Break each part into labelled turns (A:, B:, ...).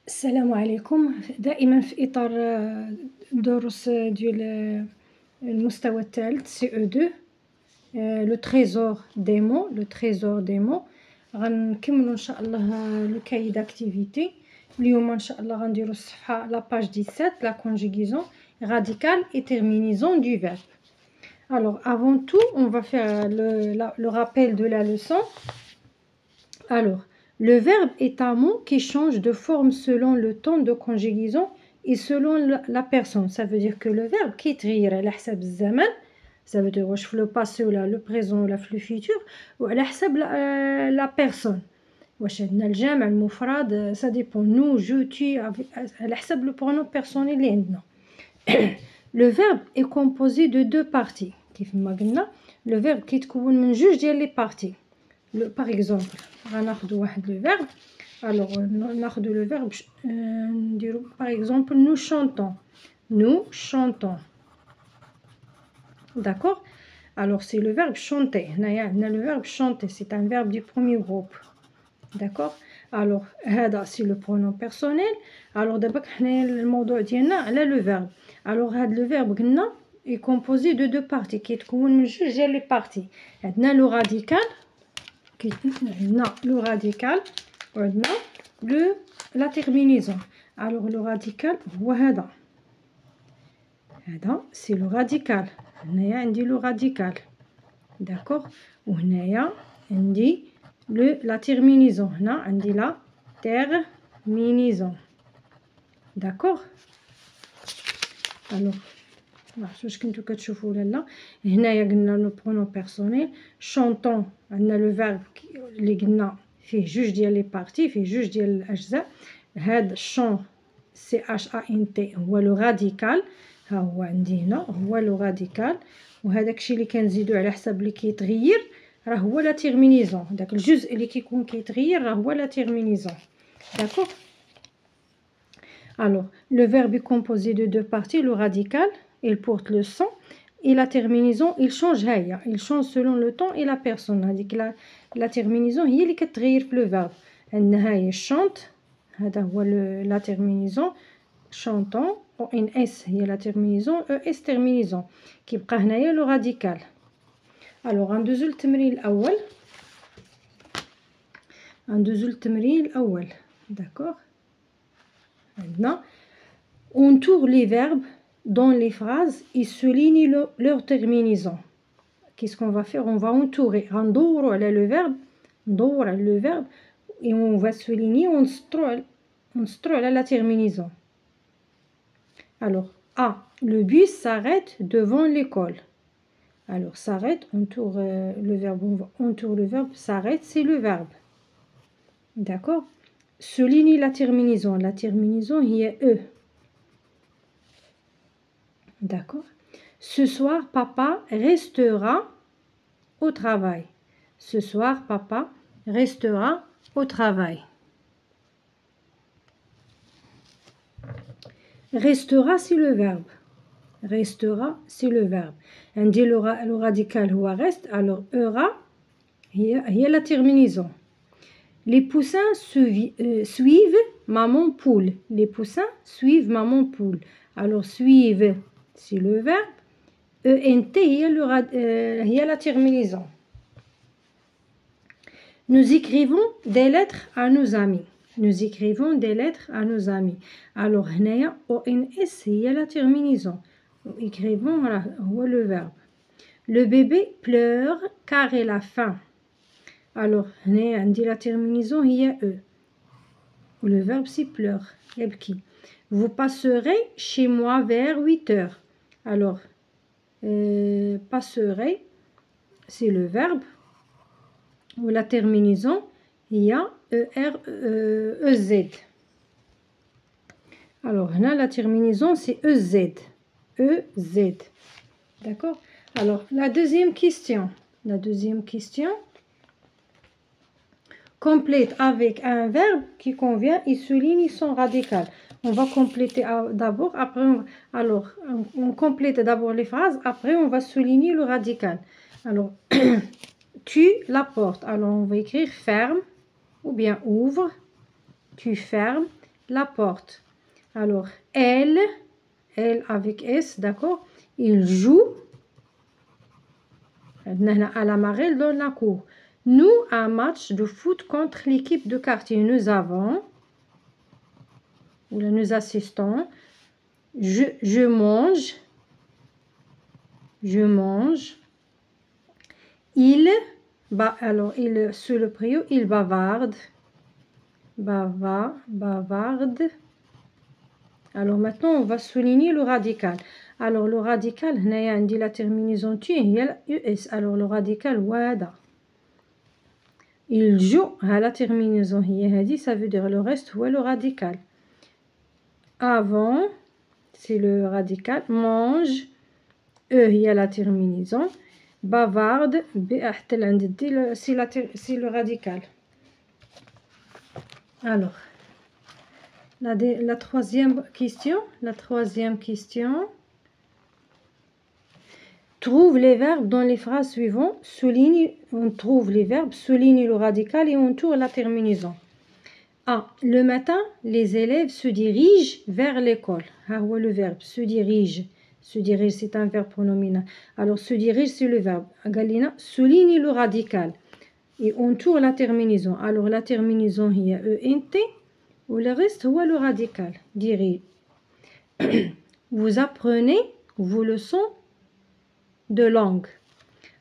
A: السلام عليكم. دائما في إطار دروس ديال المستوى الثالث CE2 لو تريزور ديمو غنكملوا ان شاء الله لو كاي داكتيفيتي. اليوم ان شاء الله غنديروا الصفحه لا باج 17 لا كونجوغيزون راديكال et terminaison du verbe. Alors avant tout on va faire le rappel de la leçon. Alors le verbe est un mot qui change de forme selon le temps de conjugaison et selon la personne. Ça veut dire que le verbe qui يتغير على حسب الزمن. Ça veut dire واش في le passé ولا le présent ولا في le futur وعلى حسب la personne. واش عندنا الجمع المفرد ça dépend nous je tu على حسب le pronom personnel اللي عندنا. Le verbe est composé de deux parties. كيف ما قلنا le verbe كيتكون من جوج ديال les parties. Par exemple, غناخدو واحد le verbe. Alors ناخدو le verbe نديرو par exemple nous chantons. D'accord? Alors c'est le verbe chanter. هنايا عندنا le verbe chanter, c'est un verbe du premier groupe. D'accord? Alors هذا c'est le pronom personnel. Alors دابا حنايا الموضوع ديالنا على le verbe. Alors هاد le verbe قلنا est composé de deux parties كيتكون من جوج ديال les parties. عندنا le radical عندنا le radical وعندنا la terminaison. Alors le radical هو هذا c'est le radical. هنايا عندي le radical. d'accord وهنايا عندي la terminaison. هنا عندي la terminaison. d'accord alors واش كنتو كتشوفوا ولا لا. هنايا قلنا لو برونون بيرسونيل شونطون عندنا لو فيرب اللي قلنا فيه جوج ديال لي بارتي فيه جوج ديال الاجزاء. هاد شون سي اش ا ان تي هو لو راديكال. ها هو عندي هنا هو لو راديكال وهذاك الشيء اللي كنزيدو على حسب اللي كيتغير راه هو لا تيرمينيزون. داك الجزء اللي كيكون كيتغير راه هو لا تيرمينيزون. داكوغ. alors le verbe est composé de deux parties. Le radical il porte le son et la terminaison il change il change selon le temps et la personne. هذيك la terminaison هي اللي كتغير في le verbe. عندنا هاهي chante هذا هو la terminaison chantant و ان اس هي la terminaison e اس terminaison. كيبقى هنايا le radical. alors غندوزو للتمرين الاول. d'accord عندنا on tourne les verbes dans les phrases et souligne leur terminaison. Qu'est-ce qu'on va faire? On va entourer. غندورو على le verbe et on va souligner ونسطرو على la terminaison. alors A. Le bus s'arrête devant l'école. alors s'arrête, on tourne le verbe s'arrête, c'est le verbe. d'accord. souligne la terminaison. La terminaison هي E. d'accord. ce soir papa restera au travail. ce soir papa restera au travail. restera c'est le verbe. عندي le radical هو reste. alors era هي la terminaison. les poussins suivent maman poule. les poussins suivent maman poule. alors suivent c'est le verbe. ENT هي la terminaison. nous écrivons des lettres à nos amis. alors هنايا ONS هي la terminaison. écrivons هو le verbe. le bébé pleure car il a faim. alors هنايا عندي la terminaison هي E و le verbe c'est pleure يبكي. vous passerez chez moi vers 8 heures. alors passerez c'est le verbe ou la terminaison هي EZ. alors هنا la terminaison c'est EZ. d'accord. alors la deuxième question complète avec un verbe qui convient et souligne son radical. on va compléter d'abord, après on complète d'abord les phrases, après on va souligner le radical. alors tu la porte. alors on va écrire ferme ou bien ouvre. tu fermes la porte. Alors, elle avec S, d'accord, il joue à la marelle dans la cour. Nous, un match de foot contre l'équipe de quartier. Nous avons, ou là, nous assistons. Je mange. Il, alors, il, sous le préau, il bavarde. Bavarde. Alors, maintenant, on va souligner le radical. Alors, le radical, on dit la terminaison tu, il y a US. Alors, le radical, wada. Il joue à la terminaison hi, ça veut dire le reste, ou le radical. Avant, c'est le radical. Mange, il y a la terminaison. Bavarde, c'est le radical. Alors, la troisième question. Trouve les verbes dans les phrases suivantes. On trouve les verbes, souligne le radical et entoure la terminaison. A. Le matin, les élèves se dirigent vers l'école. Le verbe se dirige. Se dirige, c'est un verbe pronominal. Alors, se dirige, c'est le verbe. Galina, souligne le radical et entoure la terminaison. Alors, la terminaison, il y a ENT. Ou le reste, ou le radical. Dirige. Vous apprenez vos leçons de langue.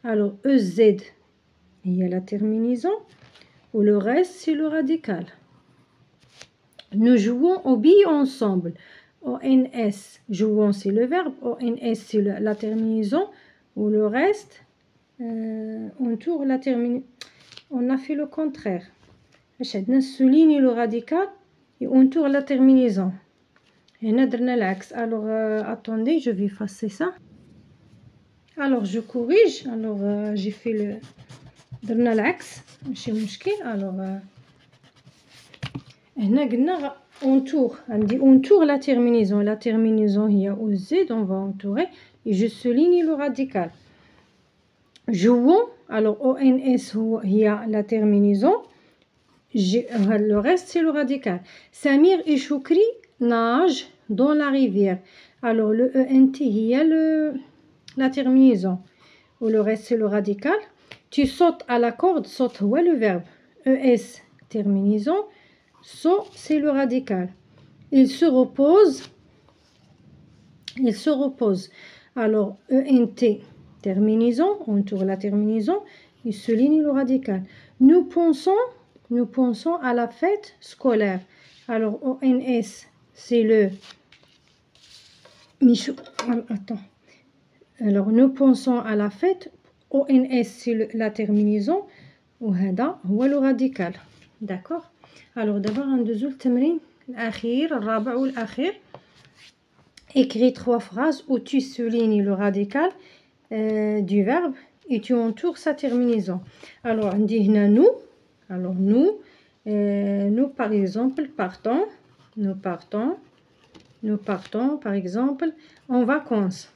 A: Alors, EZ, il y a la terminaison. Ou le reste, c'est le radical. Nous jouons aux billes ensemble. ONS, jouons, c'est le verbe. ONS, c'est la terminaison. Ou le reste, entoure la terminaison. On a fait le contraire. On souligne le radical et entoure la terminaison. Et on a l'axe. Alors, attendez, je vais effacer ça. Alors, je corrige. Alors, j'ai fait le... درنا العكس ماشي مشكل. alors هنا قلنا entoure, on dit entoure la terminaison هي au Z, on va entourer et je souligne le radical. Jouons, alors ONS هي la terminaison, le reste c'est le radical. Samir et Choukri nagent dans la rivière. Alors le ENT هي la terminaison ou le reste c'est le radical. Tu sautes à la corde, saute, ouais, le verbe. ES, terminaison. Saut, c'est le radical. Il se repose. Alors, ENT, terminaison. On entoure la terminaison. Il souligne le radical. Nous pensons à la fête scolaire. Alors, ONS, c'est le... Attends. Alors, nous pensons à la fête. ONS, c'est la terminaison. وهذا هو le radical. D'accord. Alors, d'abord, ندوزو التمرين الأخير الرابع والأخير. Écris 3 phrases où tu soulignes le radical du verbe et tu entoures sa terminaison. Alors, عندي هنا nous. Alors, nous, par exemple, partons. Nous partons, par exemple, en vacances.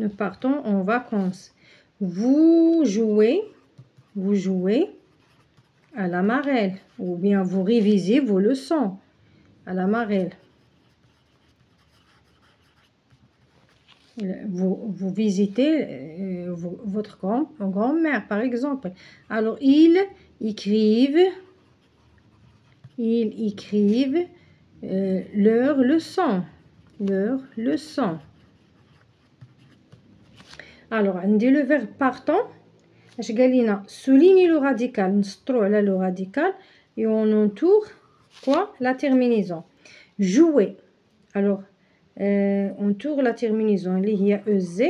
A: Nous partons en vacances. Vous jouez à la marelle. Ou bien vous révisez vos leçons à la marelle. Vous visitez votre grand-mère, par exemple. Alors, ils écrivent leurs leçons. Alors, on dit le verbe partant. اش قال لنا souligne le radical, نسطروا على le radical et on entoure quoi, la terminaison. Jouer. Alors, on entoure la terminaison اللي هي EZ,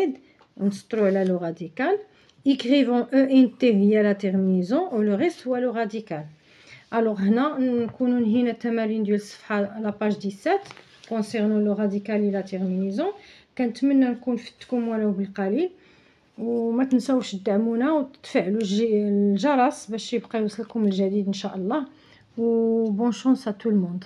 A: نسطروا على le radical. Écrivons ENT هي la terminaison و le reste هو le radical. Alors, هنا نكونوا نهينا التمارين ديال الصفحة la page 17 concernant le radical et la terminaison. كنتمنى نكون فدتكم ولو بالقليل. وما تنساوش تدعمونا وتفعلوا الجرس باش يبقى يوصلكم الجديد ان شاء الله. و بون شانس à tout le monde.